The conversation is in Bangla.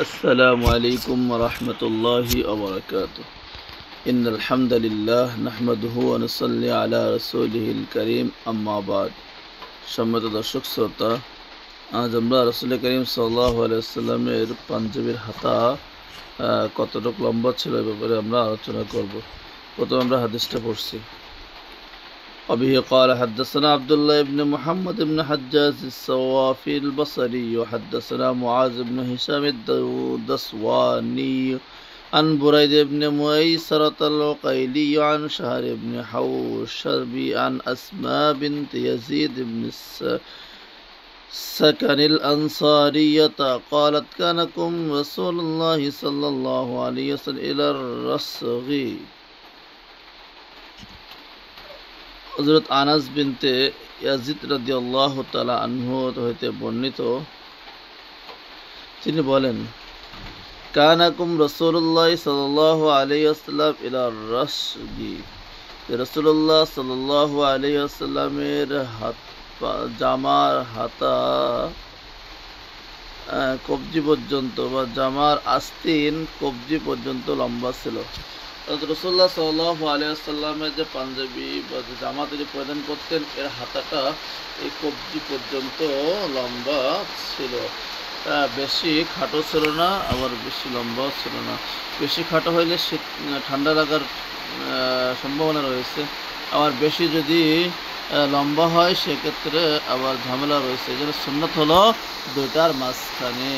السلام عليكم ورحمة الله وبركاته إن الحمد لله نحمده ونصلي على رسوله الكريم أما بعد সম্মানিত দর্শক শ্রোতা আজ আমরা রাসূল করিম সাল্লাল্লাহু আলাইহি ওয়াসাল্লামের পাঞ্জাবির হাতা কতটুকু লম্বা ছিল এই ব্যাপারে আমরা আলোচনা করব। প্রথমে আমরা হাদিসটা পড়ছি। أبيه قال حدثنا عبد الله بن محمد بن حجاج الصوافي البصري وحدثنا معاذ بن هشام الدسواني عن بريد بن ميسرة العقيلي عن شهر بن حوشب عن أسماء بنت يزيد بن السكن الأنصارية قالت كانكم رسول الله صلى الله عليه وسلم إلى الرسغ। হযরত আনাস বিনতে ইয়াজিদ রাদিয়াল্লাহু তাআলা আনহু হতে বর্ণিত, তিনি বলেন, কানাকুম রাসূলুল্লাহ সাল্লাল্লাহু আলাইহি ওয়াসাল্লাম ইলা রাসগি, রাসূলুল্লাহ সাল্লাল্লাহু আলাইহি ওয়াসাল্লামের জামার হাতা কবজি পর্যন্ত বা জামার আস্তিন কবজি পর্যন্ত লম্বা ছিল। রাসূলুল্লাহ সাল্লাল্লাহু আলাইহি ওয়াসাল্লামের যে পাঞ্জাবি বা যে জামা তিনি পরিধান করতেন, এর হাতাটা এই কবজি পর্যন্ত লম্বা ছিল। বেশি খাটো ছিল না, আবার বেশি লম্বাও ছিল না। বেশি খাটো হইলে শীত ঠান্ডা লাগার সম্ভাবনা রয়েছে, আবার বেশি যদি লম্বা হয় সেক্ষেত্রে আবার ঝামেলা রয়েছে। এই জন্য সুন্নাত হলো দুইটার মাঝখানে।